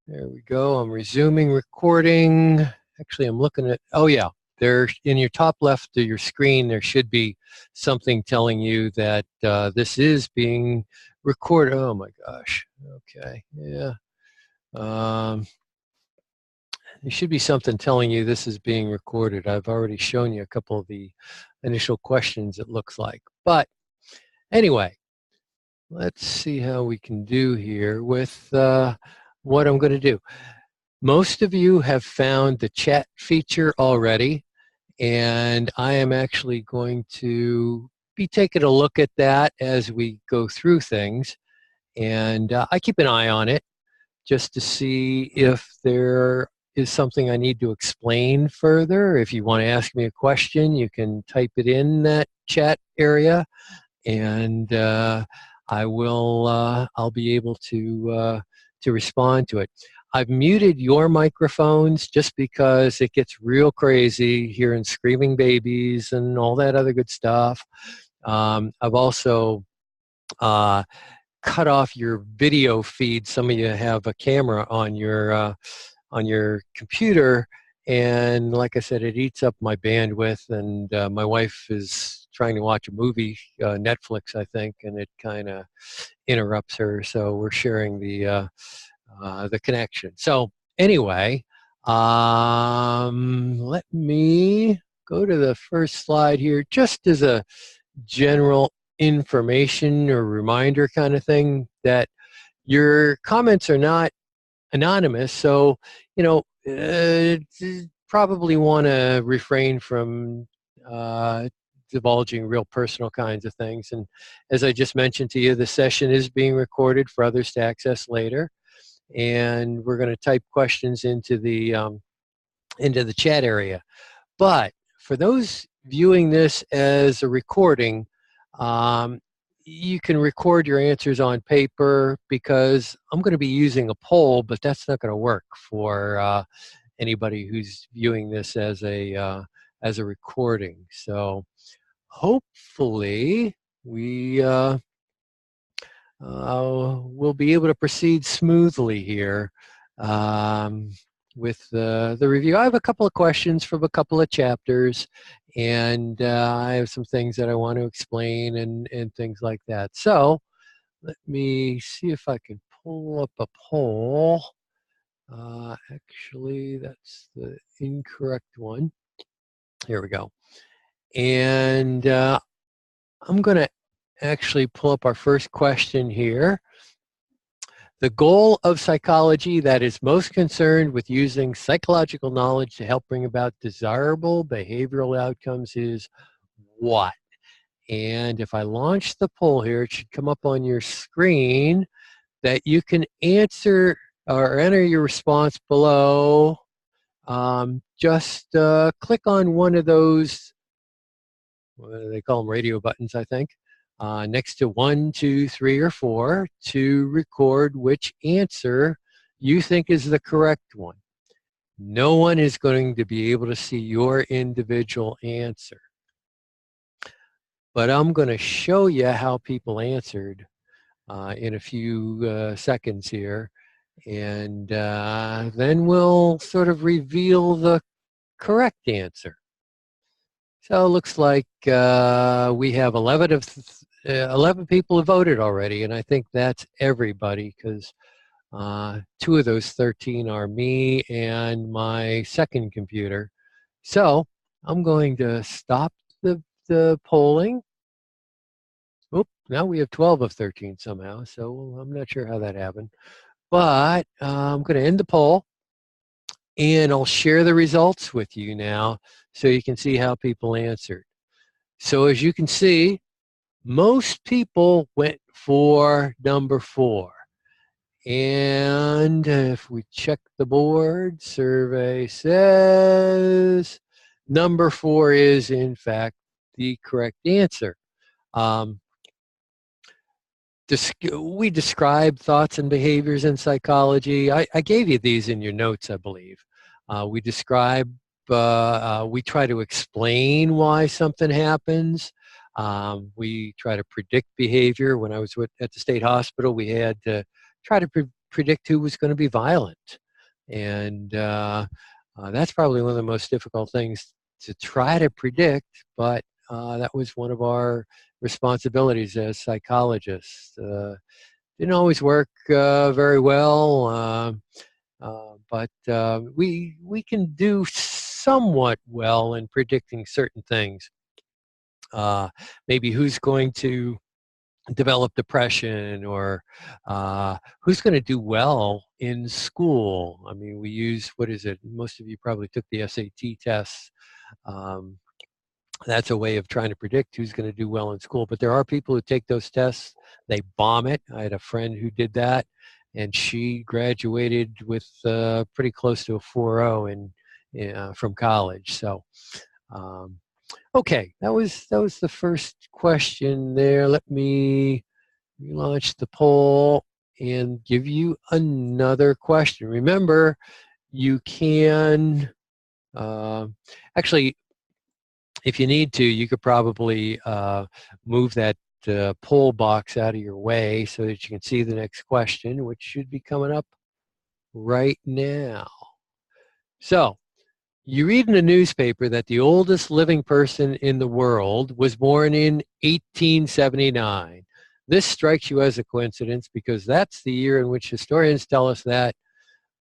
There we go. I'm resuming recording. Actually, I'm looking at, oh yeah, there in your top left of your screen, there should be something telling you that this is being recorded. Oh my gosh. Okay. Yeah. Um, there should be something telling you this is being recorded. I've already shown you a couple of the initial questions, it looks like. But anyway, let's see how we can do here with what I'm going to do. Most of you have found the chat feature already, and I am actually going to be taking a look at that as we go through things. And I keep an eye on it just to see if there is something I need to explain further. If you want to ask me a question, you can type it in that chat area, and I'll be able to respond to it. I've muted your microphones just because it gets real crazy hearing screaming babies and all that other good stuff. I've also cut off your video feed. Some of you have a camera on your computer, and like I said, it eats up my bandwidth, and my wife is trying to watch a movie, Netflix, I think, and it kind of interrupts her, so we're sharing the connection. So anyway, let me go to the first slide here, just as a general information or reminder kind of thing, that your comments are not anonymous, so probably want to refrain from divulging real personal kinds of things. And as I just mentioned to you, the session is being recorded for others to access later, and we're going to type questions into the chat area. But for those viewing this as a recording, you can record your answers on paper, because I'm going to be using a poll, but that's not going to work for anybody who's viewing this as a recording. So hopefully we'll be able to proceed smoothly here with the review. I have a couple of questions from a couple of chapters, and I have some things that I want to explain and things like that. So let me see if I can pull up a poll. Actually, that's the incorrect one. Here we go. And I'm going to actually pull up our first question here. The goal of psychology that is most concerned with using psychological knowledge to help bring about desirable behavioral outcomes is what? And if I launch the poll here, it should come up on your screen that you can answer or enter your response below. Just click on one of those, what do they call them, radio buttons, I think, next to 1, 2, 3, or 4 to record which answer you think is the correct one. No one is going to be able to see your individual answer. But I'm going to show you how people answered in a few seconds here. And then we'll sort of reveal the correct answer. So it looks like we have 11 people have voted already, and I think that's everybody, because 2 of those 13 are me and my second computer. So I'm going to stop the polling. Oop, now we have 12 of 13 somehow, so I'm not sure how that happened. But I'm going to end the poll, and I'll share the results with you now so you can see how people answered. So as you can see, most people went for number 4. And if we check the board, survey says number 4 is, in fact, the correct answer. We describe thoughts and behaviors in psychology. I gave you these in your notes, I believe. We describe, we try to explain why something happens. We try to predict behavior. When I was at the state hospital, we had to try to predict who was going to be violent. And that's probably one of the most difficult things to try to predict, but that was one of our responsibilities as psychologists. Didn't always work very well, but we can do somewhat well in predicting certain things. Maybe who's going to develop depression, or who's going to do well in school. I mean, we use, what is it? Most of you probably took the SAT tests. Um, that's a way of trying to predict who's going to do well in school. But there are people who take those tests, they bomb it. I had a friend who did that, and she graduated with pretty close to a 4.0 from college. So, okay, that was the first question there. Let me relaunch the poll and give you another question. Remember, you can actually, if you need to, you could probably move that poll box out of your way so that you can see the next question, which should be coming up right now. So, you read in the newspaper that the oldest living person in the world was born in 1879. This strikes you as a coincidence because that's the year in which historians tell us that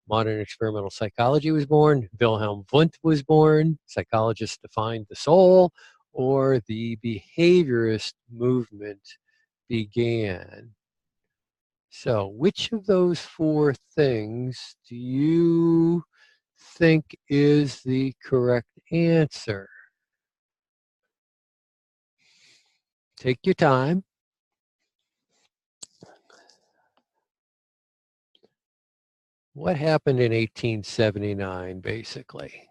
modern experimental psychology was born, Wilhelm Wundt was born, psychologists defined the soul, or the behaviorist movement began. So, which of those four things do you think is the correct answer? Take your time. What happened in 1879, basically?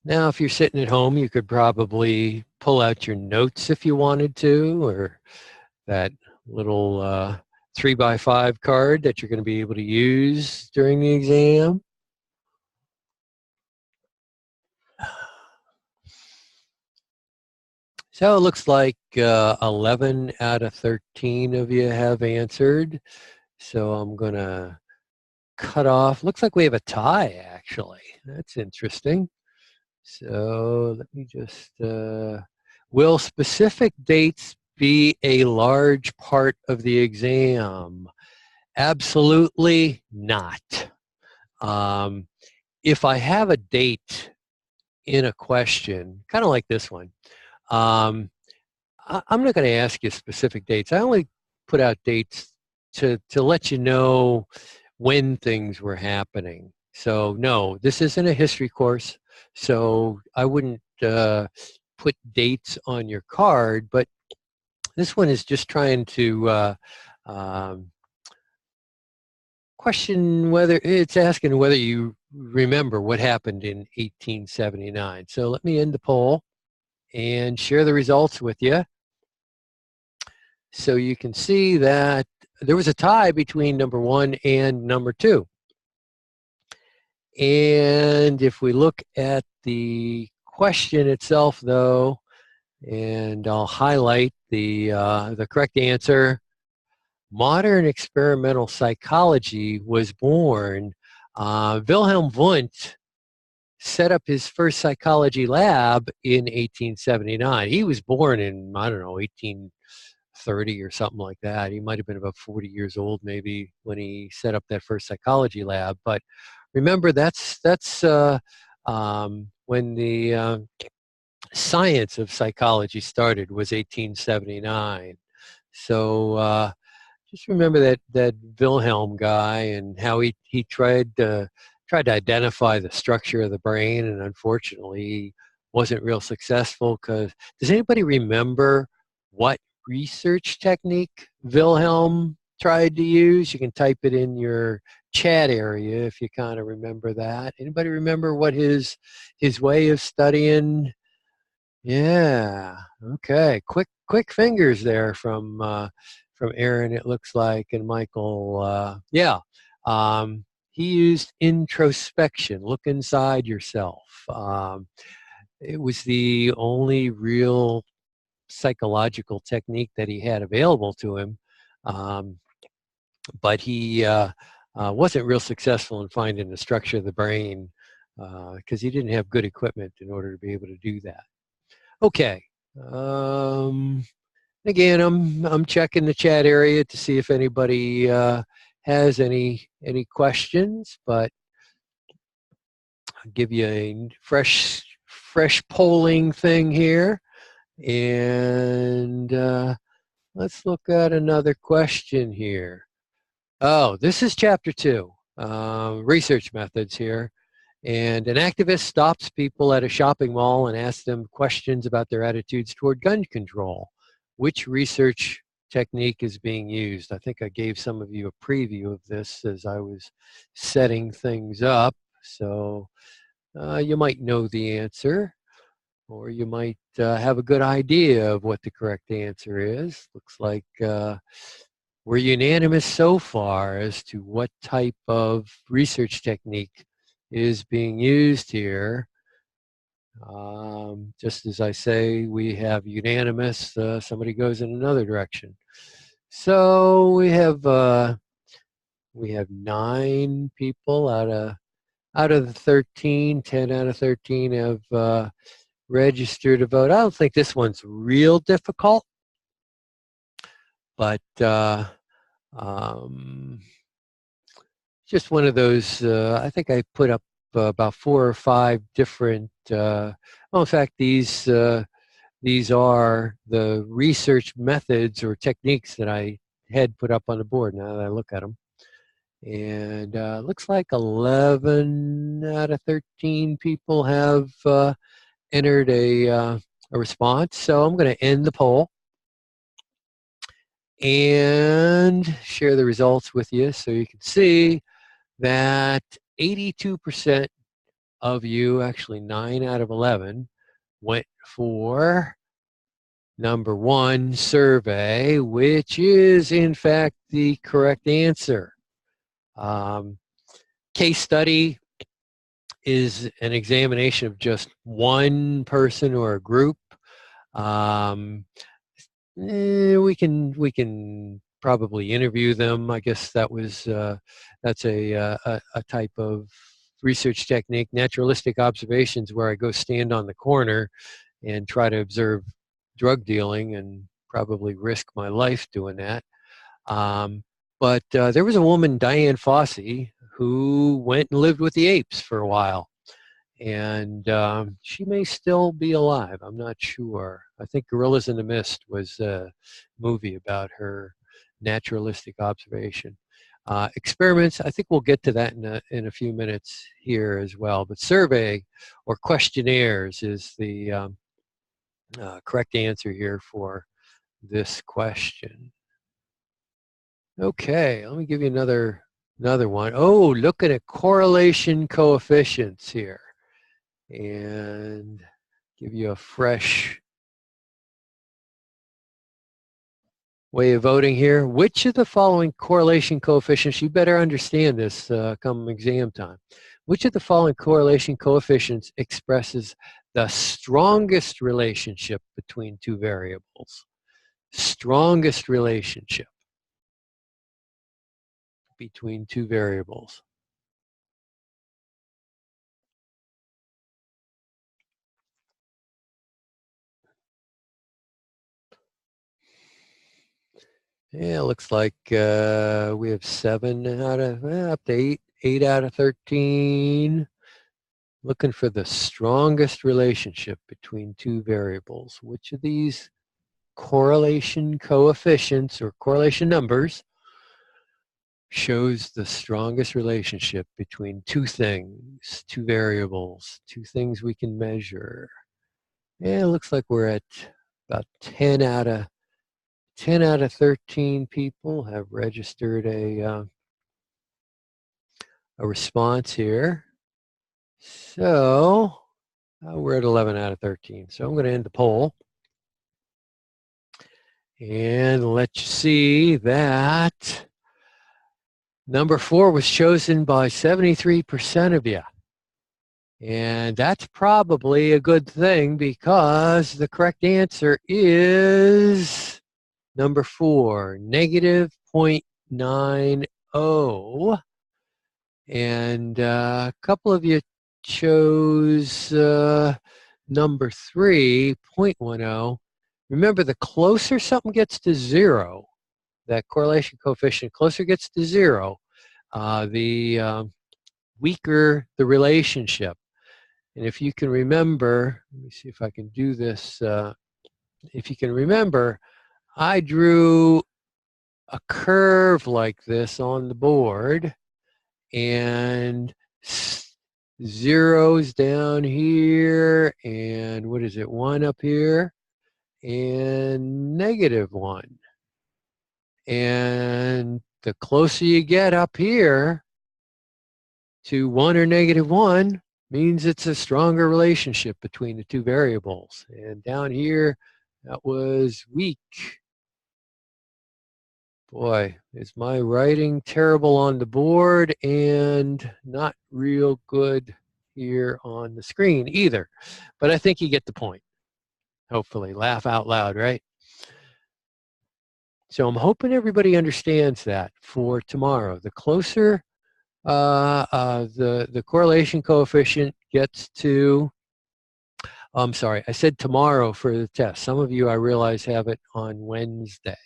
Now, if you're sitting at home, you could probably pull out your notes if you wanted to, or that little 3x5 card that you're going to be able to use during the exam. So it looks like 11 out of 13 of you have answered. So I'm going to cut off. Looks like we have a tie, actually. That's interesting. So let me just, will specific dates be a large part of the exam? Absolutely not. If I have a date in a question, kind of like this one, I'm not going to ask you specific dates. I only put out dates to let you know when things were happening. So no, this isn't a history course, so I wouldn't put dates on your card, but this one is just trying to question whether, it's asking whether you remember what happened in 1879. So let me end the poll and share the results with you. So you can see that there was a tie between number 1 and number 2. And if we look at the question itself, though, and I'll highlight the correct answer, modern experimental psychology was born. Wilhelm Wundt set up his first psychology lab in 1879. He was born in, I don't know, 1830 or something like that. He might have been about 40 years old maybe when he set up that first psychology lab. But remember, that's when the science of psychology started, was 1879. So just remember that Wilhelm guy and how he tried to identify the structure of the brain, and unfortunately he wasn't real successful. Because does anybody remember what research technique Wilhelm tried to use? You can type it in your chat area if you kind of remember that. Anybody remember what his way of studying? Yeah. Okay. Quick fingers there from Aaron, it looks like, and Michael. Yeah. He used introspection. Look inside yourself. It was the only real psychological technique that he had available to him. But he wasn't real successful in finding the structure of the brain because he didn't have good equipment in order to be able to do that. Okay. Again, I'm checking the chat area to see if anybody has any questions, but I'll give you a fresh polling thing here, and let's look at another question here. Oh, this is chapter 2, research methods here. And an activist stops people at a shopping mall and asks them questions about their attitudes toward gun control. Which research technique is being used? I think I gave some of you a preview of this as I was setting things up. So you might know the answer, or you might have a good idea of what the correct answer is. Looks like we're unanimous so far as to what type of research technique is being used here. Just as I say, we have unanimous, somebody goes in another direction. So we have 9 people out of the 13, 10 out of 13 have registered to vote. I don't think this one's real difficult, but just one of those, I think I put up about 4 or 5 different, well, in fact, these are the research methods or techniques that I had put up on the board now that I look at them. And looks like 11 out of 13 people have entered a response. So I'm going to end the poll and share the results with you so you can see that 82% of you, actually 9 out of 11, went for number 1, survey, which is in fact the correct answer. Case study is an examination of just one person or a group. We can probably interview them. I guess that's a type of research technique. Naturalistic observations, where I go stand on the corner and try to observe drug dealing and probably risk my life doing that. But there was a woman, Diane Fossey, who went and lived with the apes for a while. And she may still be alive. I'm not sure. I think Gorillas in the Mist was a movie about her naturalistic observation. Experiments, I think we'll get to that in a few minutes here as well. But survey or questionnaires is the correct answer here for this question. Okay, let me give you another one. Oh, looking at correlation coefficients here, and give you a fresh way of voting here. Which of the following correlation coefficients, you better understand this come exam time, which of the following correlation coefficients expresses the strongest relationship between 2 variables? Strongest relationship between 2 variables. Yeah, it looks like we have 7 out of, up to 8 out of 13. Looking for the strongest relationship between 2 variables. Which of these correlation coefficients or correlation numbers shows the strongest relationship between 2 things, 2 variables, 2 things we can measure? Yeah, it looks like we're at about 10 out of 13 people have registered a response here. So we're at 11 out of 13. So I'm going to end the poll and let you see that number 4 was chosen by 73% of you. And that's probably a good thing, because the correct answer is Number 4, negative 0.90. And a couple of you chose number 3, 0.10. Remember, the closer something gets to 0, that correlation coefficient closer gets to 0, the weaker the relationship. And if you can remember, let me see if I can do this. If you can remember, I drew a curve like this on the board, and zeros down here, and what is it, 1 up here, and negative 1. And the closer you get up here to 1 or negative 1 means it's a stronger relationship between the two variables. And down here, that was weak. Boy, is my writing terrible on the board and not real good here on the screen either. But I think you get the point. Hopefully, laugh out loud, right? So I'm hoping everybody understands that for tomorrow. The closer the correlation coefficient gets to, I'm sorry, I said tomorrow for the test. Some of you, I realize, have it on Wednesday.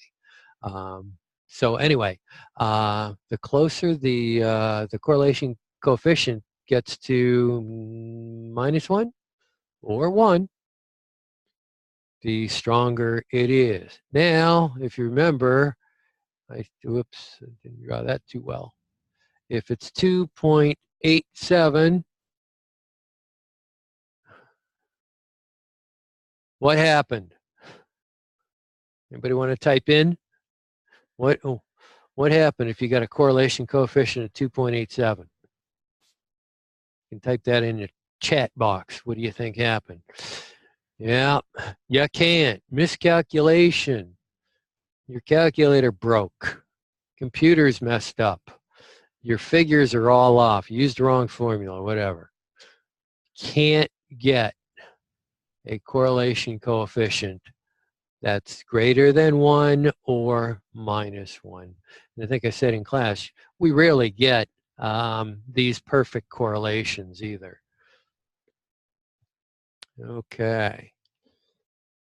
So anyway, the closer the correlation coefficient gets to -1 or 1, the stronger it is. Now, if you remember, whoops, I didn't draw that too well. If it's 2.87, what happened? Anybody want to type in? What happened if you got a correlation coefficient of 2.87? You can type that in the chat box. What do you think happened? Yeah, you can't. Miscalculation. Your calculator broke. Computer's messed up. Your figures are all off. You used the wrong formula, whatever. Can't get a correlation coefficient that's greater than 1 or -1. And I think I said in class, we rarely get these perfect correlations either. Okay.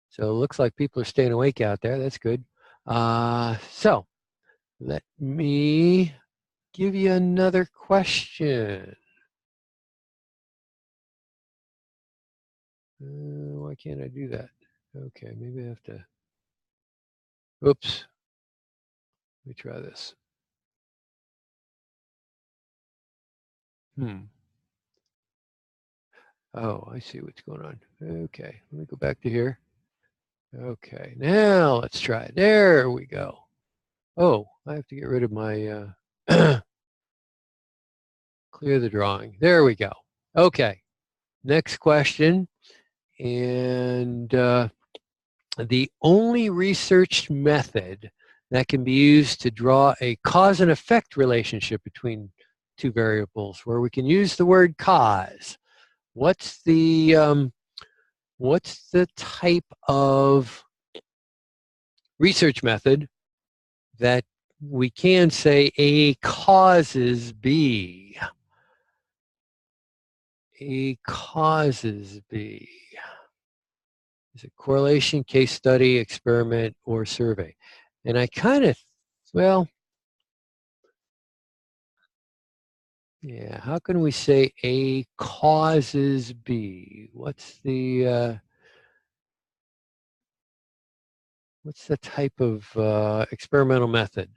So it looks like people are staying awake out there. That's good. So let me give you another question. Why can't I do that? Okay, maybe I have to. Oops. Let me try this. Oh, I see what's going on. Okay, let me go back to here. Okay, now let's try it. There we go. Oh, I have to get rid of my, clear the drawing. There we go. Okay, next question. And the only researched method that can be used to draw a cause and effect relationship between two variables, where we can use the word cause. What's the type of research method that we can say A causes B? A causes B. Is it correlation, case study, experiment, or survey? And I kind of, well, yeah, how can we say A causes B? What's the type of experimental method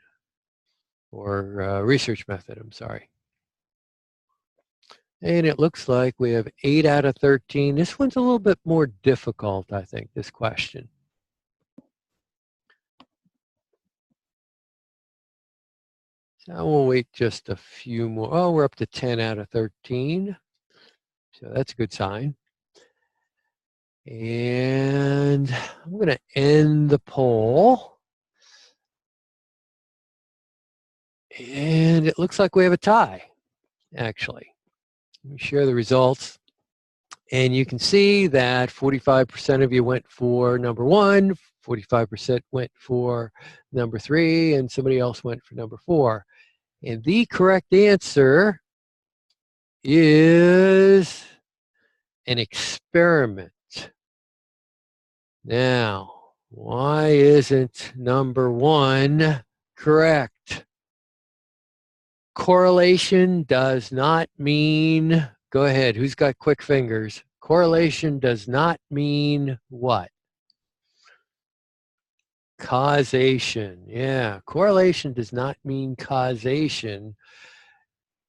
or research method, I'm sorry. And it looks like we have 8 out of 13. This one's a little bit more difficult, I think, this question. So we'll wait just a few more. Oh, we're up to 10 out of 13. So that's a good sign. And I'm going to end the poll. And it looks like we have a tie, actually. Let me share the results. And you can see that 45% of you went for number 1, 45% went for number 3, and somebody else went for number 4. And the correct answer is an experiment. Now, why isn't number 1 correct? Correlation does not mean, go ahead, who's got quick fingers? Correlation does not mean what? Causation. Yeah, correlation does not mean causation.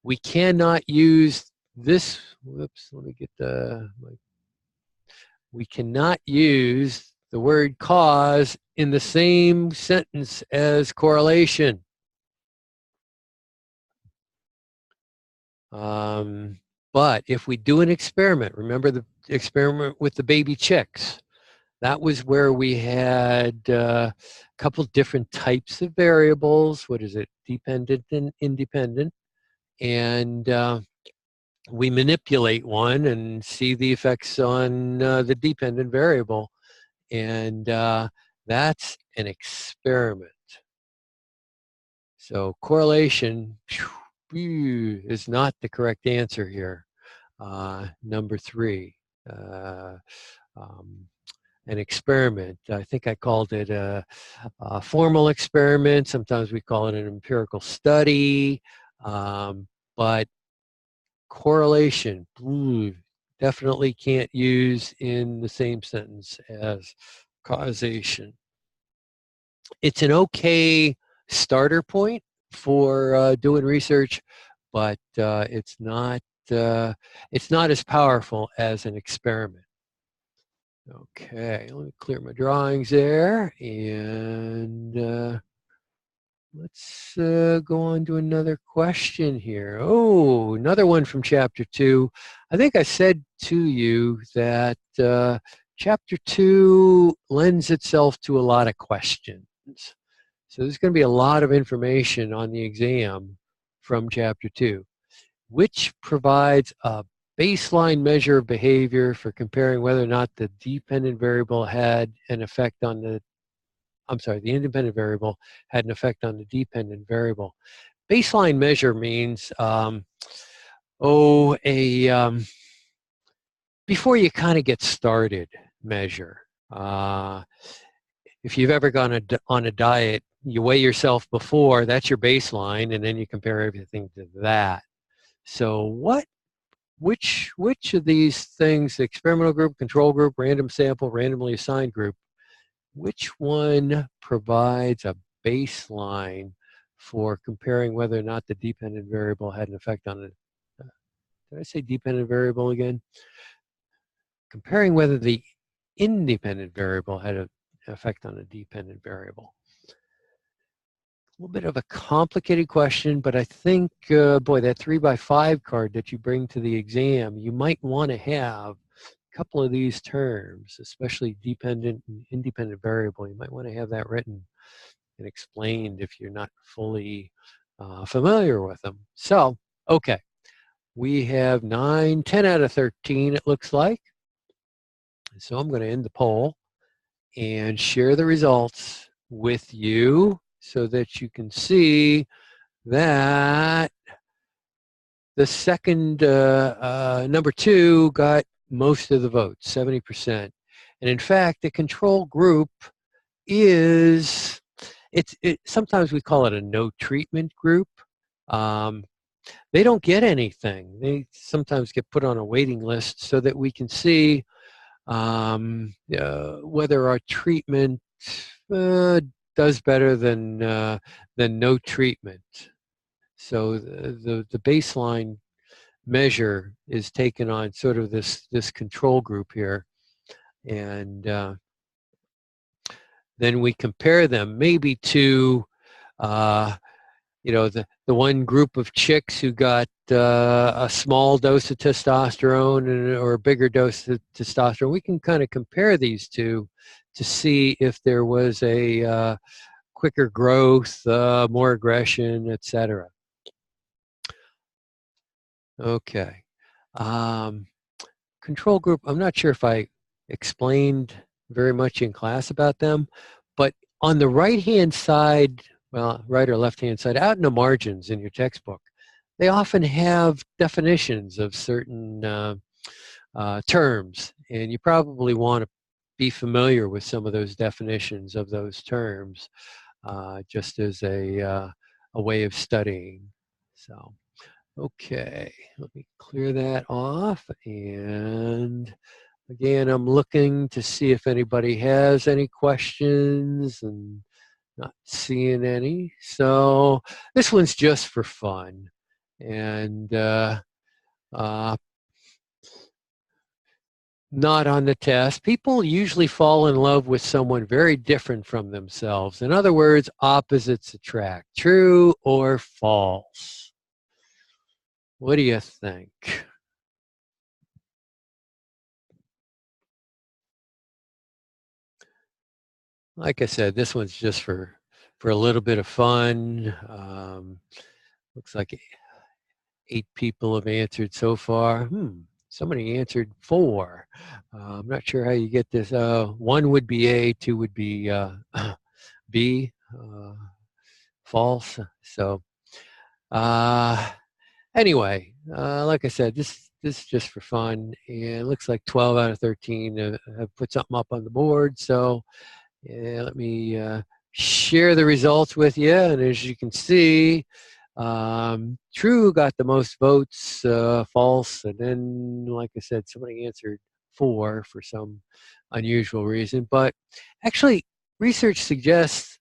We cannot use this, whoops, let me get we cannot use the word cause in the same sentence as correlation. But if we do an experiment, remember the experiment with the baby chicks, that was where we had a couple different types of variables. What is it? Dependent and independent. And we manipulate one and see the effects on the dependent variable. And that's an experiment. So correlation is not the correct answer here. Number 3. An experiment. I think I called it a formal experiment. Sometimes we call it an empirical study. But correlation, definitely can't use in the same sentence as causation. It's an okay starter point for doing research, but it's not as powerful as an experiment. Okay, let me clear my drawings there, and let's go on to another question here. Oh, another one from Chapter 2. I think I said to you that Chapter 2 lends itself to a lot of questions. So there's going to be a lot of information on the exam from Chapter 2, which provides a baseline measure of behavior for comparing whether or not the dependent variable had an effect on the the independent variable had an effect on the dependent variable. Baseline measure means, before you kind of get started measure. If you've ever gone on a diet, you weigh yourself before, that's your baseline, and then you compare everything to that. So which of these things, experimental group, control group, random sample, randomly assigned group, which one provides a baseline for comparing whether or not the dependent variable had an effect on it? Did I say dependent variable again? Comparing whether the independent variable had an effect on a dependent variable. A little bit of a complicated question, but I think, boy, that 3x5 card that you bring to the exam, you might want to have a couple of these terms, especially dependent and independent variable. You might want to have that written and explained if you're not fully familiar with them. So, okay, we have 9, 10 out of 13, it looks like. So I'm going to end the poll and share the results with you so that you can see that the second, number 2 got most of the votes, 70%. And in fact, the control group is, sometimes we call it a no treatment group. They don't get anything. They sometimes get put on a waiting list so that we can see whether our treatment does better than no treatment. So the baseline measure is taken on sort of this control group here, and then we compare them maybe to the one group of chicks who got a small dose of testosterone or a bigger dose of testosterone. We can kind of compare these two to see if there was a quicker growth, more aggression, etc. Okay. Could control group, I'm not sure if I explained very much in class about them, but on the right-hand side, well, right or left-hand side, out in the margins in your textbook, they often have definitions of certain terms, and you probably want to be familiar with some of those definitions of those terms, just as a way of studying. So, okay, let me clear that off. And again, I'm looking to see if anybody has any questions and not seeing any. So this one's just for fun. And uh, not on the test. People usually fall in love with someone very different from themselves. In other words, opposites attract. True or false? What do you think? Like I said, this one's just for a little bit of fun. Looks like 8 people have answered so far. Somebody answered 4. I'm not sure how you get this. 1 would be A, 2 would be B, false. So anyway, like I said, this is just for fun. And it looks like 12 out of 13 have put something up on the board. So let me share the results with you. And as you can see, true got the most votes, false, and then, like I said, somebody answered 4 for some unusual reason. But actually, research suggests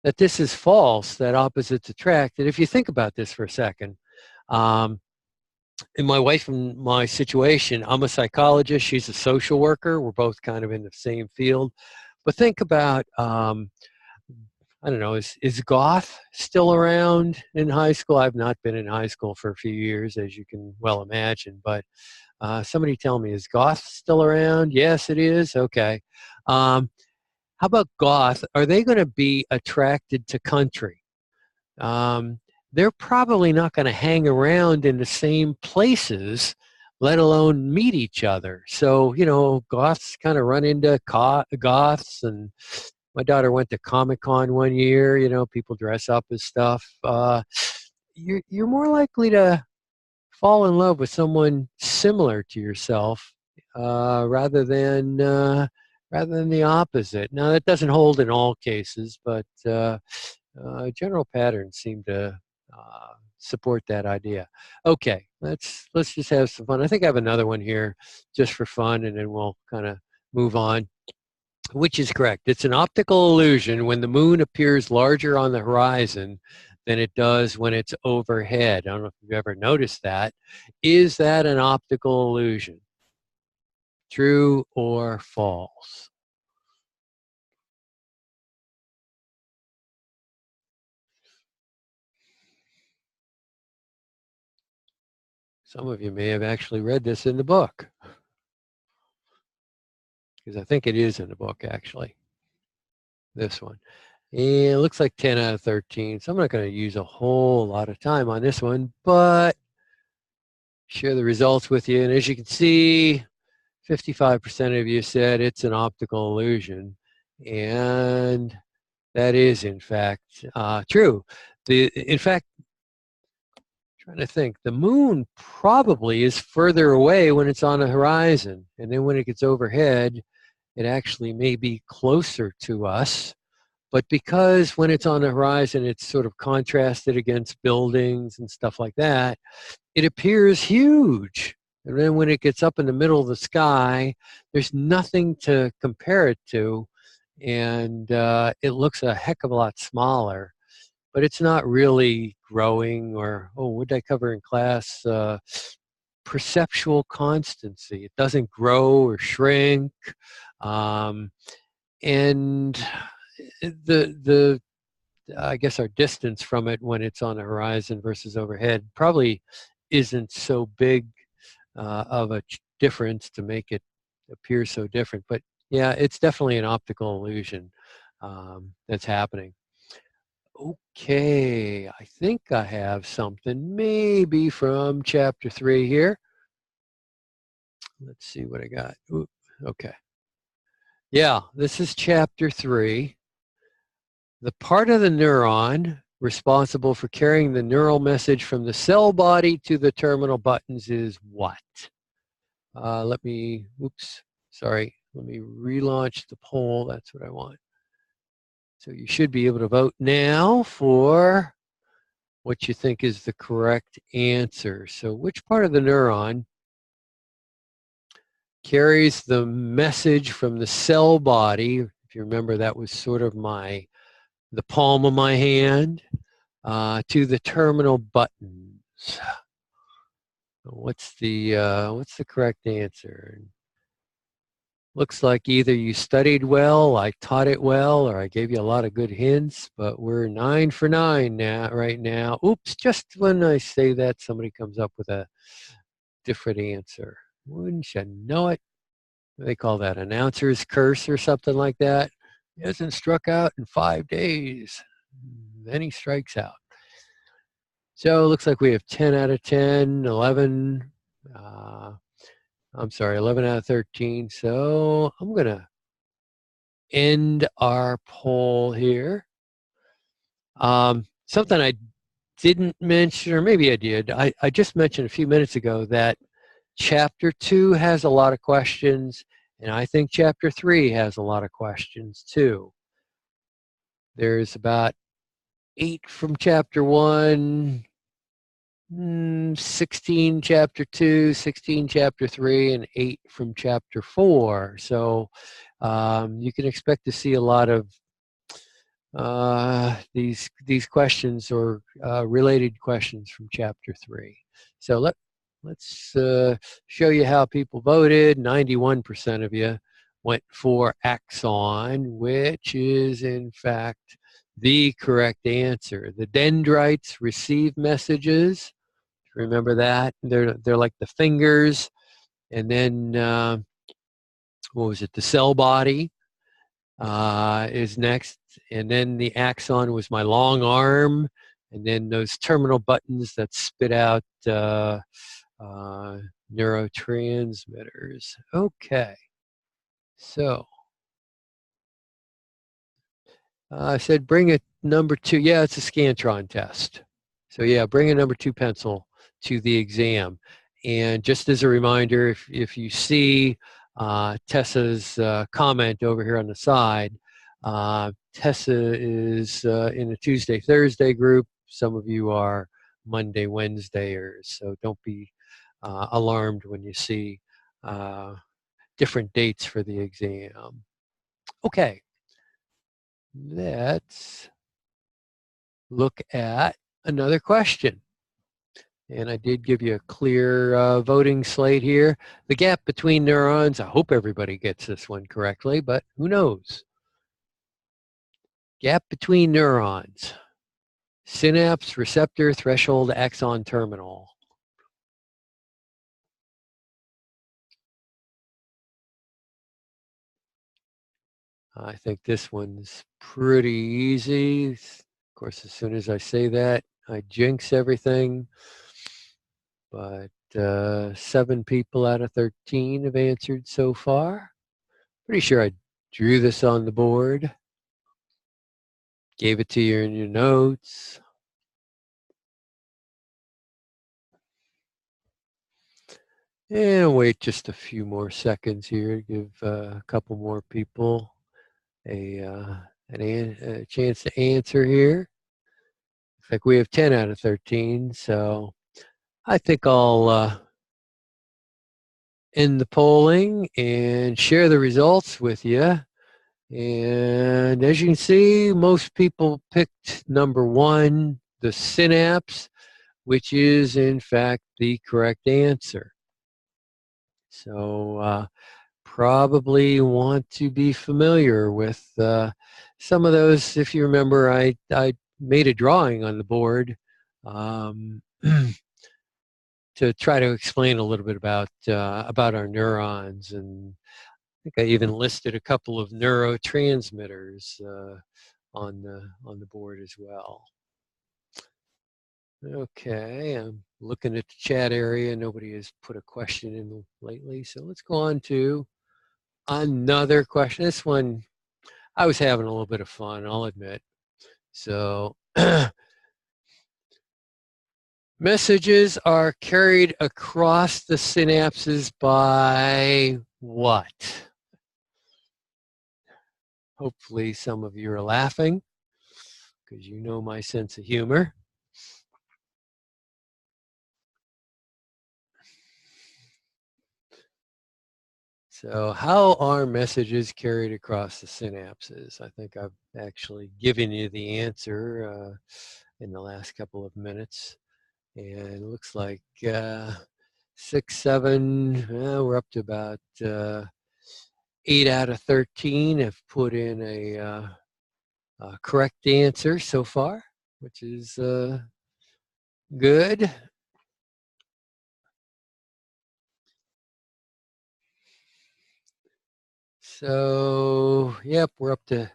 that this is false, that opposites attract. And if you think about this for a second, in my wife and my situation, I'm a psychologist, she's a social worker. We're both kind of in the same field. But think about, I don't know, is goth still around in high school? I've not been in high school for a few years, as you can well imagine, but somebody tell me, is goth still around? Yes, it is. Okay. How about goth? Are they going to be attracted to country? They're probably not going to hang around in the same places, let alone meet each other. So, goths kind of run into goths, and my daughter went to Comic-Con one year, people dress up as stuff. You're more likely to fall in love with someone similar to yourself rather than the opposite. Now, that doesn't hold in all cases, but general patterns seem to support that idea. Okay, let's just have some fun. I think I have another one here just for fun, and then we'll kind of move on. Which is correct. It's an optical illusion when the moon appears larger on the horizon than it does when it's overhead. I don't know if you've ever noticed that. Is that an optical illusion? True or false? Some of you may have actually read this in the book, because I think it is in the book, actually, this one. And it looks like 10 out of 13, so I'm not going to use a whole lot of time on this one, but share the results with you. And as you can see, 55% of you said it's an optical illusion, and that is, in fact, true. In fact, trying to think, the moon probably is further away when it's on the horizon, and then when it gets overhead, it actually may be closer to us. But because when it's on the horizon, it's sort of contrasted against buildings and stuff like that, it appears huge. And then when it gets up in the middle of the sky, there's nothing to compare it to. And it looks a heck of a lot smaller. But it's not really growing, or, what did I cover in class? Perceptual constancy. It doesn't grow or shrink. And the I guess our distance from it when it's on the horizon versus overhead probably isn't so big of a difference to make it appear so different. But yeah, it's definitely an optical illusion that's happening. Okay, I think I have something maybe from chapter 3 here. Let's see what I got. Ooh, okay. Yeah, this is chapter 3. The part of the neuron responsible for carrying the neural message from the cell body to the terminal buttons is what? Let me relaunch the poll. That's what I want. So you should be able to vote now for what you think is the correct answer. So which part of the neuron carries the message from the cell body? If you remember, that was sort of the palm of my hand to the terminal buttons. What's the correct answer? Looks like either you studied well, I taught it well, or I gave you a lot of good hints, but we're 9 for 9 right now. Oops, just when I say that, somebody comes up with a different answer. Wouldn't you know it? They call that announcer's curse or something like that. He hasn't struck out in 5 days. Then he strikes out. So it looks like we have 10 out of 10, 11. 11 out of 13. So I'm going to end our poll here. Something I didn't mention, or maybe I did, I just mentioned a few minutes ago that Chapter 2 has a lot of questions, and I think Chapter 3 has a lot of questions too. There's about 8 from Chapter 1, 16 Chapter 2, 16 Chapter 3, and 8 from Chapter 4. So you can expect to see a lot of these questions or related questions from Chapter 3. So let's show you how people voted. 91% of you went for axon, which is in fact the correct answer. The dendrites receive messages. Remember that? They're like the fingers, and then what was it? The cell body is next, and then the axon was my long arm, and then those terminal buttons that spit out neurotransmitters. Okay, so I said bring a number 2. Yeah, it's a Scantron test. So yeah, bring a number 2 pencil to the exam. And just as a reminder, if you see Tessa's comment over here on the side, Tessa is in the Tuesday, Thursday group. Some of you are Monday, Wednesdayers, so don't be alarmed when you see different dates for the exam. Okay, let's look at another question. And I did give you a clear voting slate here. The gap between neurons, I hope everybody gets this one correctly, but who knows? Gap between neurons. Synapse, receptor, threshold, axon, terminal. I think this one's pretty easy. Of course, as soon as I say that, I jinx everything. But 7 people out of 13 have answered so far. Pretty sure I drew this on the board. Gave it to you in your notes. And wait just a few more seconds here to give a couple more people a chance to answer here. Looks like we have 10 out of 13, so I think I'll end the polling and share the results with you. And as you can see, most people picked number 1, the synapse, which is in fact the correct answer. So probably want to be familiar with some of those. If you remember, I made a drawing on the board to try to explain a little bit about our neurons, and I think I even listed a couple of neurotransmitters on the board as well. Okay, I'm looking at the chat area. Nobody has put a question in lately, so let's go on to another question. This one, I was having a little bit of fun, I'll admit. So, messages are carried across the synapses by what? Hopefully some of you are laughing because you know my sense of humor. So how are messages carried across the synapses? I think I've actually given you the answer in the last couple of minutes. And it looks like 6, 7, we're up to about 8 out of 13 have put in a correct answer so far, which is good. So, yep, we're up to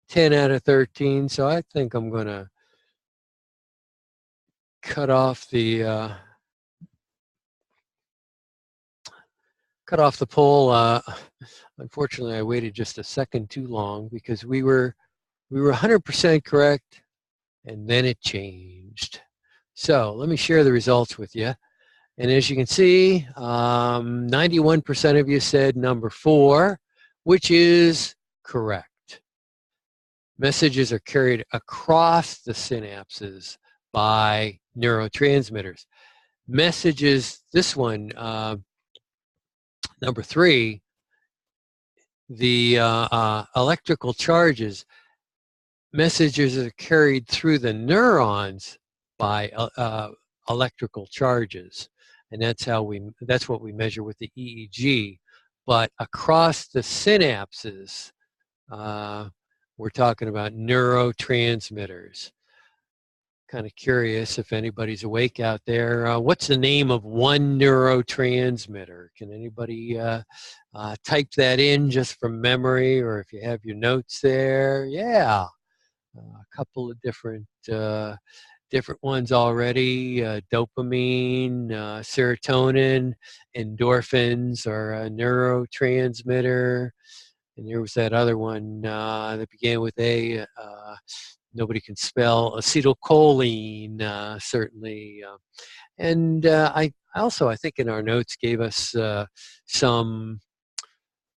10 out of 13. So I think I'm going to cut off the poll. Unfortunately, I waited just a second too long because we were 100% correct, and then it changed. So let me share the results with you. And as you can see, 91% of you said number 4, which is correct. Messages are carried across the synapses by neurotransmitters. Messages, this one, number 3, the electrical charges, messages are carried through the neurons by electrical charges, and that's what we measure with the EEG. But across the synapses, we're talking about neurotransmitters. Kind of curious if anybody's awake out there. What's the name of one neurotransmitter? Can anybody type that in just from memory, or if you have your notes there? Yeah, a couple of different ones already. Dopamine, serotonin, endorphins are a neurotransmitter. And there was that other one that began with A. Nobody can spell. Acetylcholine, certainly. And I also, I think in our notes, gave us some,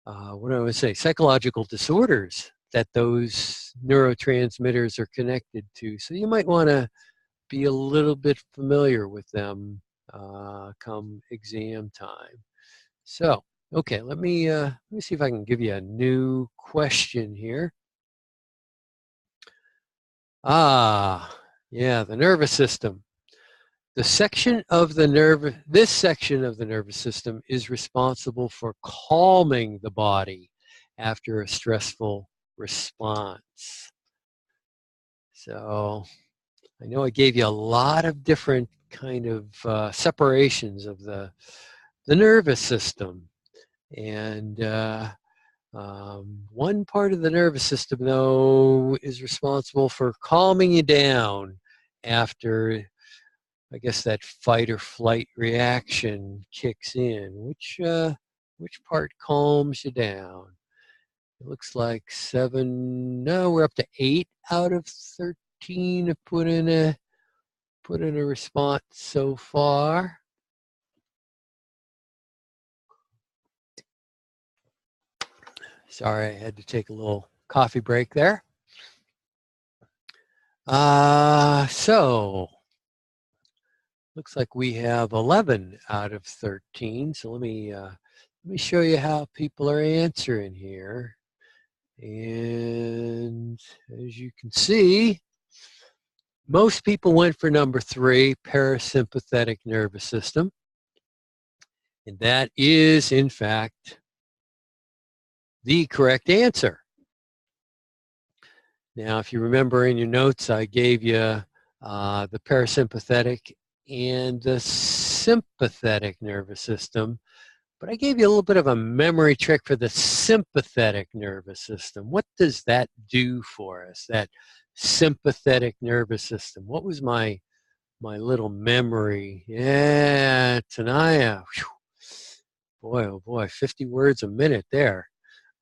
what do I would say, psychological disorders that those neurotransmitters are connected to. So you might want to be a little bit familiar with them come exam time. So, okay, let me see if I can give you a new question here. Yeah, the nervous system. This section of the nervous system is responsible for calming the body after a stressful response. So I know I gave you a lot of different kind of separations of the nervous system. And one part of the nervous system, though, is responsible for calming you down after, I guess, that fight or flight reaction kicks in. Which part calms you down? It looks like 7. No, we're up to 8 out of 13 have put in a response so far. Sorry, I had to take a little coffee break there. So looks like we have 11 out of 13. So let me show you how people are answering here. And as you can see, most people went for number 3, parasympathetic nervous system. And that is, in fact, the correct answer. Now, if you remember in your notes, I gave you the parasympathetic and the sympathetic nervous system, but I gave you a little bit of a memory trick for the sympathetic nervous system. What does that do for us, that sympathetic nervous system? What was my my little memory. Yeah, Tanaya. Whew. Boy, oh boy, 50 words a minute there.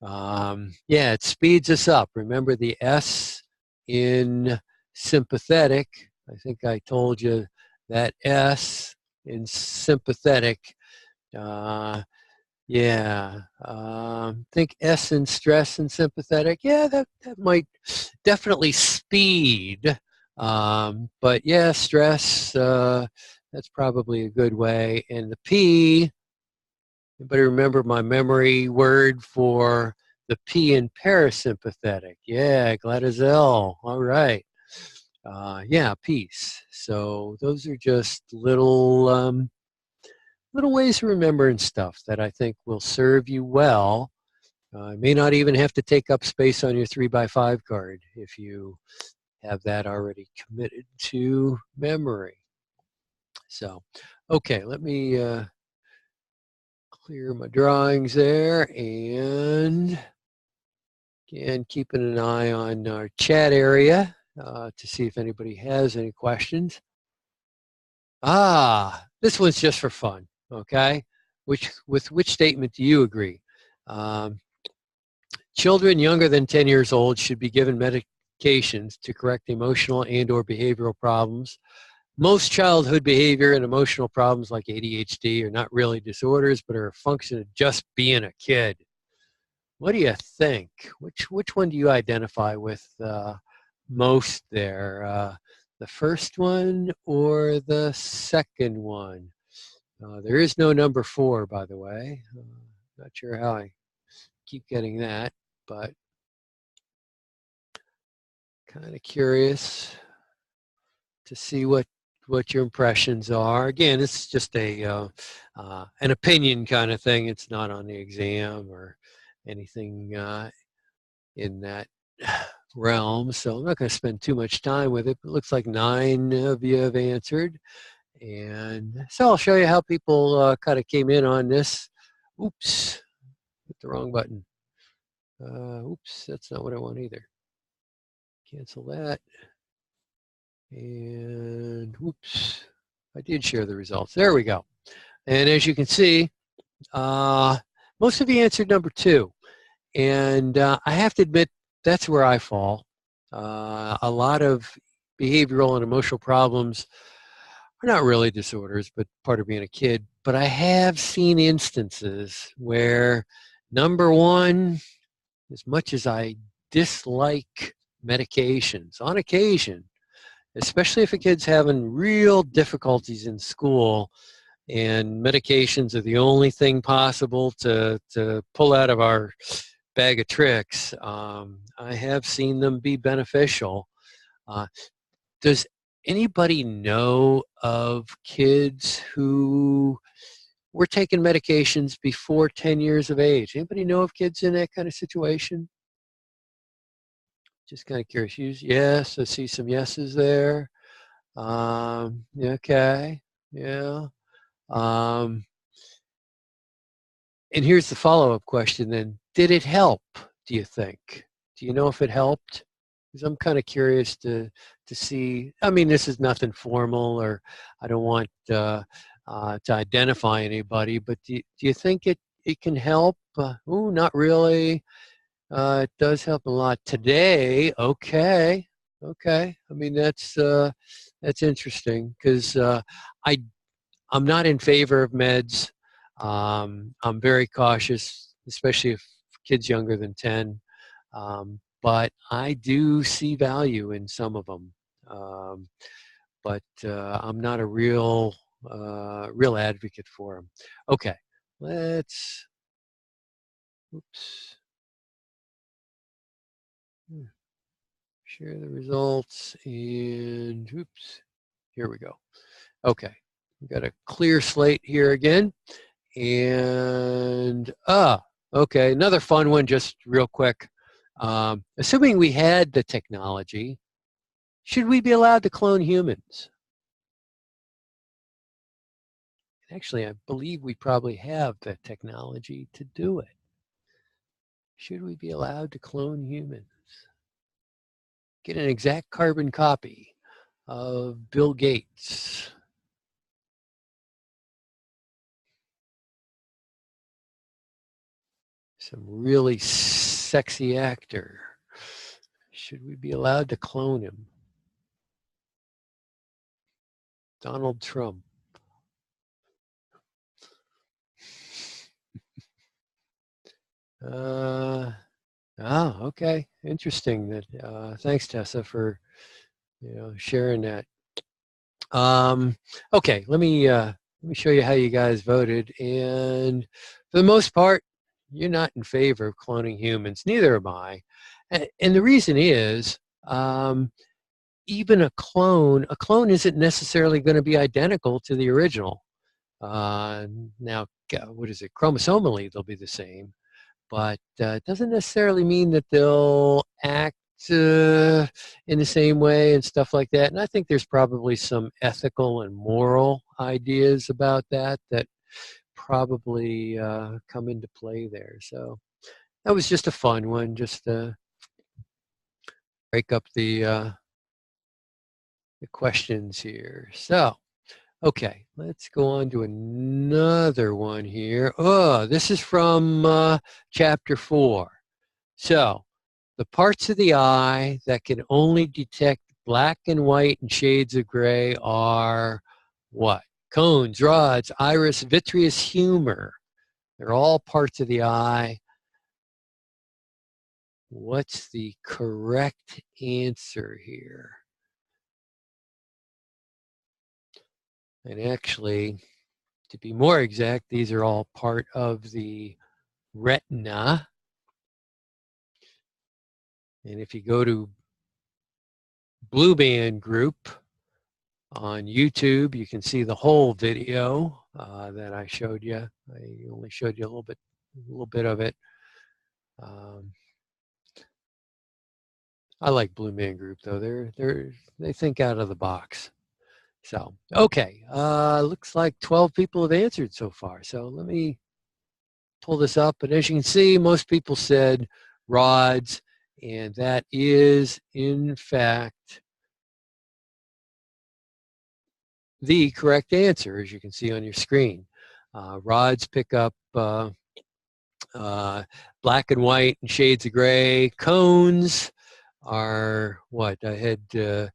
Yeah, it speeds us up. Remember the S in sympathetic. I think I told you that S in sympathetic. Uh, yeah, think S in stress and sympathetic. Yeah, that might definitely speed. But yeah, stress, that's probably a good way. And the P, anybody remember my memory word for the P in parasympathetic? Yeah, Gladysell. All right. Yeah, peace. So those are just little ways of remembering stuff that I think will serve you well. May not even have to take up space on your 3x5 card if you have that already committed to memory. So, okay, let me clear my drawings there, and again, keeping an eye on our chat area to see if anybody has any questions. This one's just for fun, okay? With which statement do you agree? Children younger than 10 years old should be given medications to correct emotional and or behavioral problems. Most childhood behavior and emotional problems like ADHD are not really disorders, but are a function of just being a kid. What do you think? Which one do you identify with most there? The first one or the second one? There is no number 4, by the way. Not sure how I keep getting that, but kind of curious to see what your impressions are. Again, this is just an opinion kind of thing. It's not on the exam or anything in that realm, so I'm not going to spend too much time with it. But it looks like 9 of you have answered, and so I'll show you how people kind of came in on this. Oops, hit the wrong button. Oops, that's not what I want either. Cancel that. And whoops, I did share the results. There we go. And as you can see, most of you answered number 2. And I have to admit, that's where I fall. A lot of behavioral and emotional problems are not really disorders, but part of being a kid. But I have seen instances where number 1, as much as I dislike medications, on occasion, especially if a kid's having real difficulties in school and medications are the only thing possible to pull out of our bag of tricks, I have seen them be beneficial. Does anybody know of kids who were taking medications before 10 years of age? Anybody know of kids in that kind of situation? Just kind of curious. Yes, I see some yeses there. Okay, yeah. And here's the follow-up question then. Did it help, do you think? Do you know if it helped? Because I'm kind of curious to see. I mean, this is nothing formal, or I don't want to identify anybody, but do you think it can help? Ooh, not really. It does help a lot today. Okay. I mean, that's interesting, because I'm not in favor of meds. I'm very cautious, especially if kids younger than 10. But I do see value in some of them. But I'm not a real advocate for them. Okay, let's. Oops. Share the results, and oops, here we go. Okay, we got a clear slate here again, and okay, another fun one, just real quick. Assuming we had the technology, should we be allowed to clone humans? Actually, I believe we probably have the technology to do it. Should we be allowed to clone humans? Get an exact carbon copy. of Bill Gates? Some really sexy actor. Should we be allowed to clone him? Donald Trump. Oh, okay. Interesting. That. Thanks, Tessa, for sharing that. Okay, let me show you how you guys voted. And for the most part, you're not in favor of cloning humans. Neither am I. And the reason is, even a clone isn't necessarily going to be identical to the original. Now, what is it? Chromosomally, they'll be the same, but it doesn't necessarily mean that they'll act in the same way and stuff like that. And I think there's probably some ethical and moral ideas about that probably come into play there. So that was just a fun one, just to break up the questions here. So, okay, let's go on to another one here. Oh, this is from chapter 4. So, the parts of the eye that can only detect black and white and shades of gray are what? Cones, rods, iris, vitreous humor. They're all parts of the eye. What's the correct answer here? And actually, to be more exact, these are all part of the retina. And if you go to Blue Band Group on YouTube, you can see the whole video that I showed you. I only showed you a little bit of it. I like Blue Man Group though. They think out of the box. So okay, looks like 12 people have answered so far. So let me pull this up, and as you can see, most people said rods, and that is in fact the correct answer, as you can see on your screen. Rods pick up black and white and shades of gray. Cones are what? I had a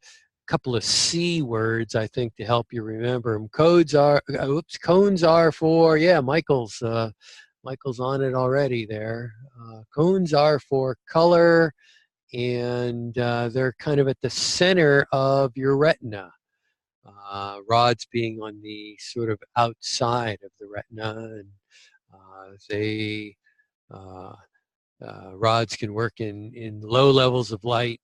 couple of C words, I think, to help you remember them. Cones are for, yeah, Michael's on it already there. Cones are for color, and they're kind of at the center of your retina. Rods being on the sort of outside of the retina, and rods can work in low levels of light,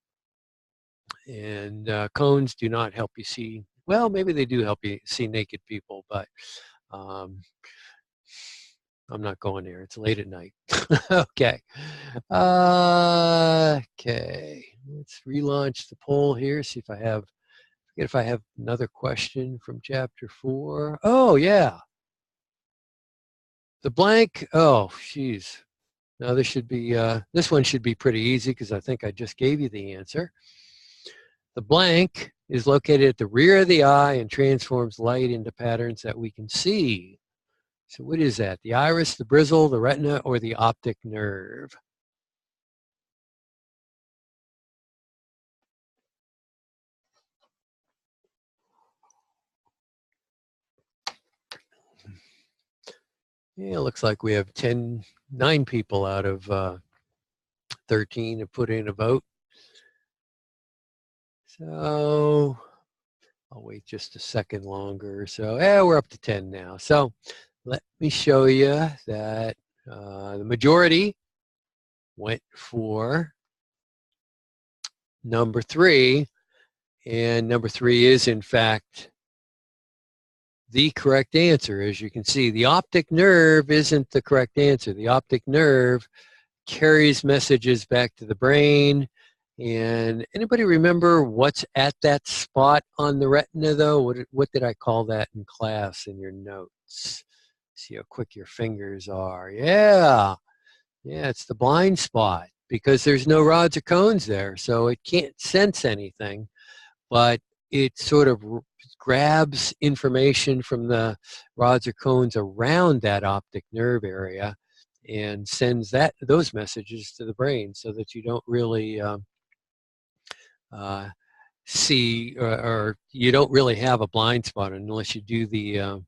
and cones do not help you see. Well, maybe they do help you see naked people, but I'm not going there. It's late at night. Okay. Okay. Let's relaunch the poll here. See if I have another question from chapter 4. Oh yeah. The blank. Oh, geez. Now this one should be pretty easy because I think I just gave you the answer. The blank is located at the rear of the eye and transforms light into patterns that we can see. So what is that? The iris, the bristle, the retina, or the optic nerve? Yeah, it looks like we have 9 people out of 13 to put in a vote. So I'll wait just a second longer. So yeah, we're up to 10 now. So let me show you that the majority went for number 3, and number 3 is in fact the correct answer. As you can see, the optic nerve isn't the correct answer. The optic nerve carries messages back to the brain. And anybody remember what's at that spot on the retina though? What did I call that in class in your notes? See how quick your fingers are. Yeah, it's the blind spot because there's no rods or cones there, so it can't sense anything. But it sort of grabs information from the rods or cones around that optic nerve area and sends those messages to the brain, so that you don't really see, or you don't really have a blind spot unless you do the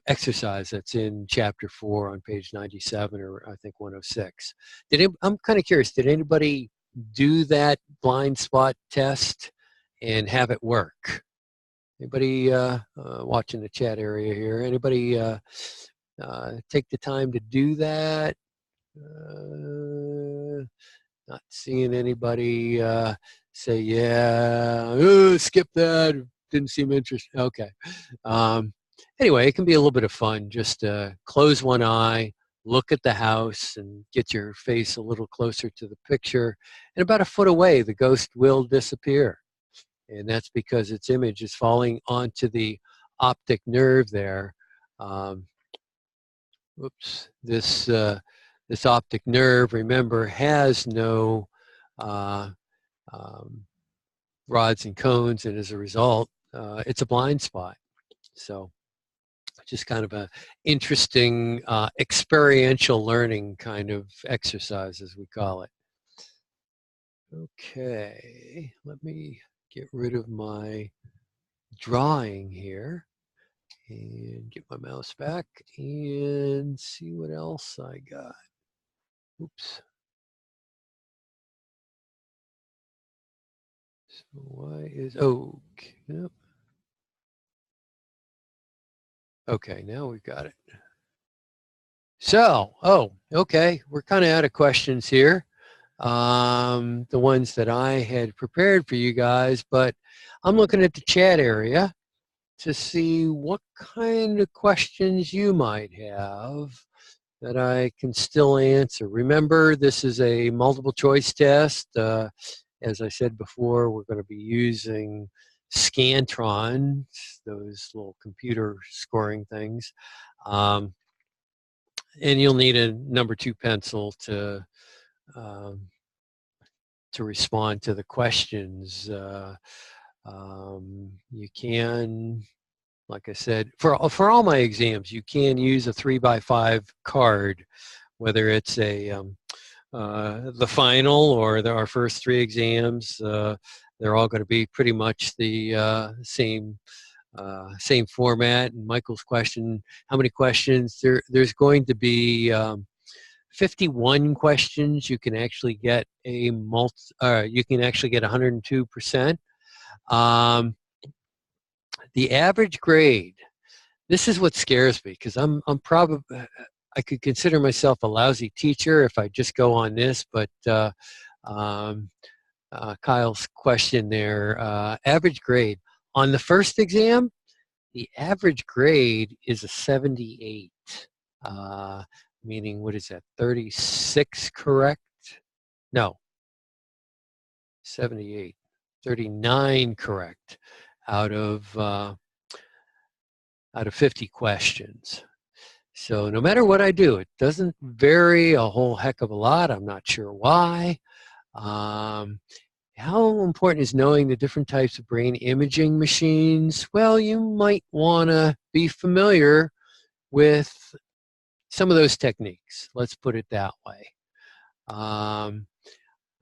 exercise that's in chapter 4 on page 97, or I think 106. I'm kind of curious, did anybody do that blind spot test and have it work? Anybody watching the chat area here? Anybody take the time to do that? Not seeing anybody say, yeah, skip that, didn't seem interesting. Okay. Anyway, it can be a little bit of fun. Just close one eye, look at the house, and get your face a little closer to the picture. And about a foot away, the ghost will disappear. And that's because its image is falling onto the optic nerve there. This optic nerve, remember, has no rods and cones, and as a result, it's a blind spot. So just kind of a interesting experiential learning kind of exercise, as we call it. Okay, let me get rid of my drawing here and get my mouse back and see what else I got. Oops. So why is, okay. Yep. Okay, now we've got it. So, okay, we're kind of out of questions here. The ones that I had prepared for you guys, but I'm looking at the chat area to see what kind of questions you might have that I can still answer. Remember, this is a multiple choice test. As I said before, we're going to be using Scantron, those little computer scoring things. And you'll need a number 2 pencil to respond to the questions. You can, like I said, for all my exams, you can use a 3x5 card, whether it's a the final or our first 3 exams. They're all going to be pretty much the same format. And Michael's question, how many questions? There's going to be 51 questions. You can actually get you can actually get 102%. The average grade, this is what scares me, because I'm probably, I could consider myself a lousy teacher if I just go on this, but Kyle's question there, average grade. On the first exam, the average grade is a 78, meaning, what is that, 36 correct? No, 78, 39 correct out of 50 questions. So no matter what I do, it doesn't vary a whole heck of a lot. I'm not sure why. How important is knowing the different types of brain imaging machines? Well, you might want to be familiar with some of those techniques. Let's put it that way. I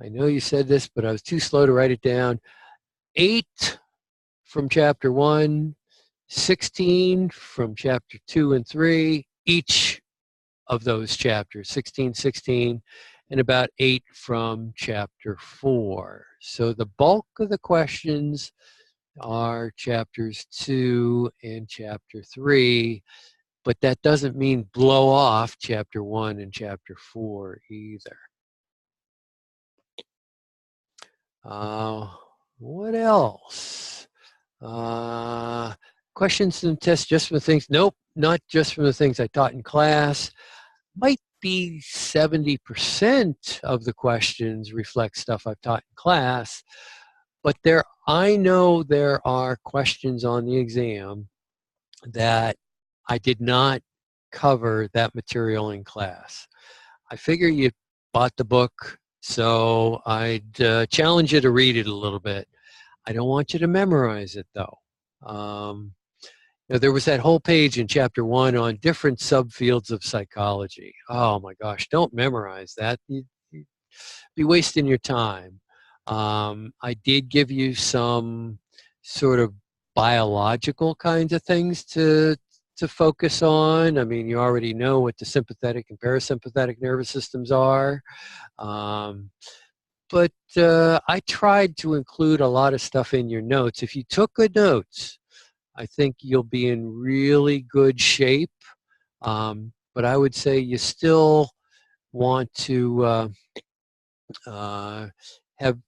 know you said this, but I was too slow to write it down. 8 from chapter 1, 16 from chapter 2 and 3, each of those chapters, 16, 16, and about 8 from chapter 4. So the bulk of the questions are chapters 2 and chapter 3, but that doesn't mean blow off chapter 1 and chapter 4 either. What else? Questions and tests just from the things, nope, not just from the things I taught in class. Might be 70% of the questions reflect stuff I've taught in class, but I know there are questions on the exam that I did not cover that material in class. I figure you bought the book, so I'd challenge you to read it a little bit. I don't want you to memorize it, though. There was that whole page in chapter 1 on different subfields of psychology. Oh my gosh, don't memorize that. You'd be wasting your time. I did give you some sort of biological kinds of things to focus on. I mean, you already know what the sympathetic and parasympathetic nervous systems are. But I tried to include a lot of stuff in your notes. If you took good notes, I think you'll be in really good shape. But I would say you still want to have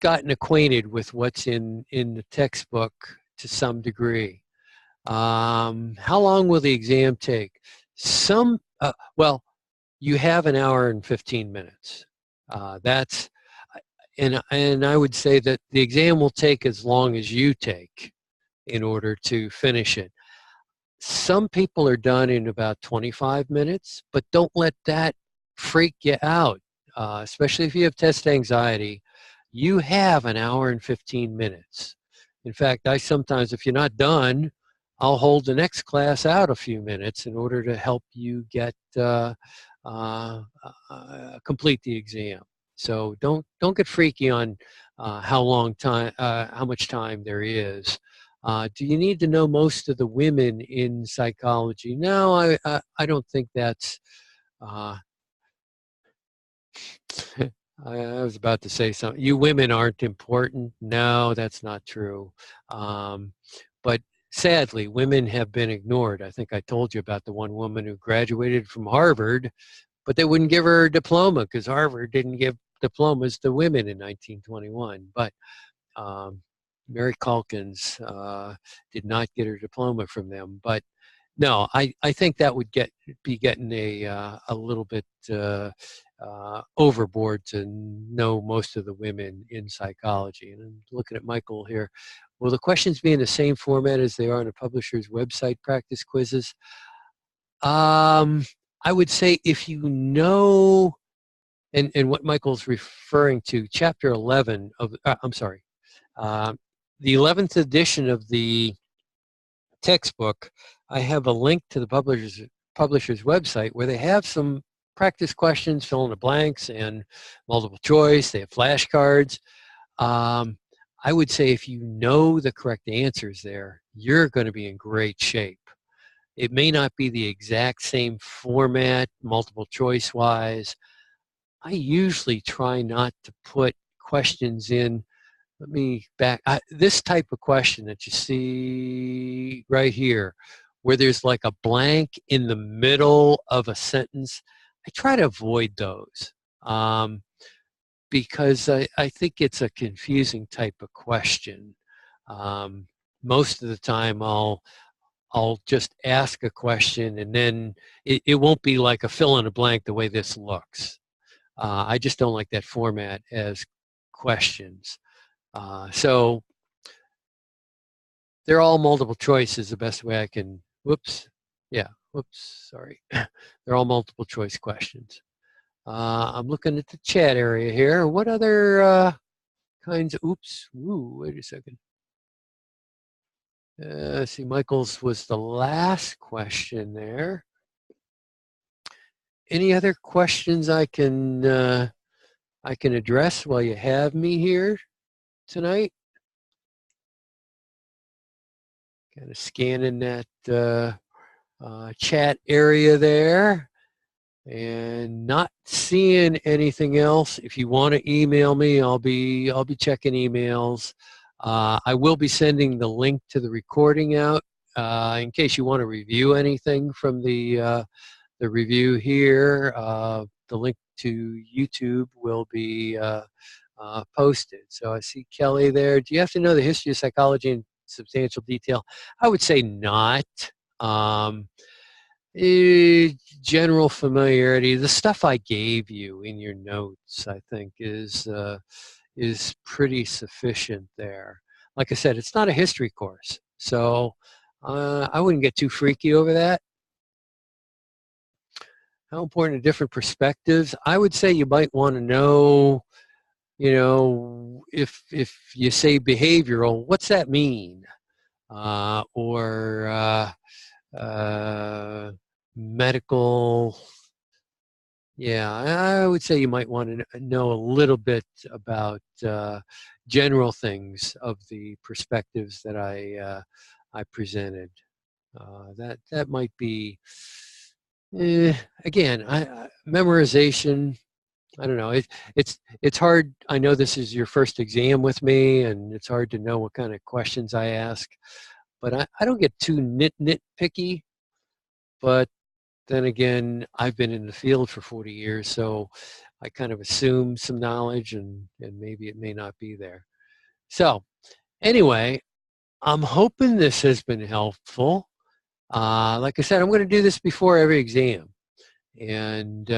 gotten acquainted with what's in the textbook to some degree. How long will the exam take? Well, you have an hour and 15 minutes. And I would say that the exam will take as long as you take in order to finish it. Some people are done in about 25 minutes, but don't let that freak you out, especially if you have test anxiety. You have an hour and 15 minutes. In fact, I sometimes, if you're not done, I'll hold the next class out a few minutes in order to help you get complete the exam. So don't get freaky on how much time there is. Do you need to know most of the women in psychology? No, I don't think that's. I was about to say something. You women aren't important. No, that's not true. But sadly, women have been ignored. I think I told you about the one woman who graduated from Harvard, but they wouldn't give her a diploma because Harvard didn't give diplomas to women in 1921. But Mary Calkins did not get her diploma from them. But no, I think that would be getting a little bit overboard to know most of the women in psychology. And I'm looking at Michael here. Will the questions be in the same format as they are on a publisher's website practice quizzes? I would say if you know, and what Michael's referring to, chapter 11 of, I'm sorry, the 11th edition of the textbook, I have a link to the publisher's website where they have some practice questions, fill in the blanks, and multiple choice. They have flashcards. I would say if you know the correct answers there, you're going to be in great shape. It may not be the exact same format, multiple choice wise. I usually try not to put questions in. Let me back. This type of question that you see right here, where there's like a blank in the middle of a sentence, I try to avoid those because I think it's a confusing type of question. Most of the time I'll just ask a question and then it won't be like a fill in the blank the way this looks. I just don't like that format as questions. So they're all multiple choice is the best way I can, sorry. They're all multiple choice questions. I'm looking at the chat area here. What other kinds of, wait a second. See, Michael's was the last question there. Any other questions I can address while you have me here tonight? Kind of scanning that chat area there and not seeing anything else. If you want to email me, I'll be checking emails. I will be sending the link to the recording out in case you want to review anything from the review here. The link to YouTube will be posted. So I see Kelly there. Do you have to know the history of psychology in substantial detail? I would say not. General familiarity. The stuff I gave you in your notes, I think, is pretty sufficient there. Like I said, it's not a history course, so I wouldn't get too freaky over that. How important are different perspectives? I would say you might want to know, if you say behavioral, what's that mean? Or medical. Yeah, I would say you might want to know a little bit about general things of the perspectives that I presented. That might be, again, memorization. I don't know. It's hard. I know this is your first exam with me, and it's hard to know what kind of questions I ask. But I don't get too nitpicky. But then again, I've been in the field for 40 years, so I kind of assume some knowledge, and maybe it may not be there. So anyway, I'm hoping this has been helpful. Like I said, I'm going to do this before every exam, and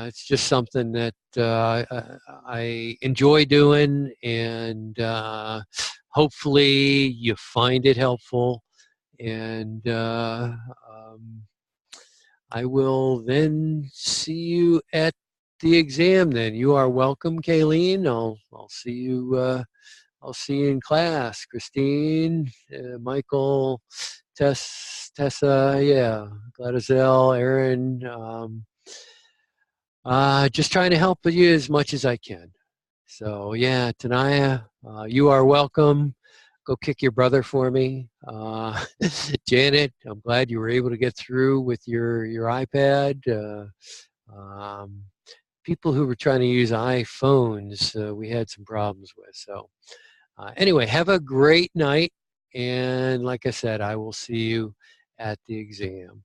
it's just something that I enjoy doing, and hopefully you find it helpful. And I will then see you at the exam. Then you are welcome, Kayleen. I'll see you. I'll see you in class, Christine, Michael, Tessa, yeah, Gladyselle, Aaron. Just trying to help you as much as I can. So yeah, Tanaya, you are welcome. Go kick your brother for me. Janet, I'm glad you were able to get through with your iPad. People who were trying to use iPhones, we had some problems with. So anyway, have a great night. And like I said, I will see you at the exam.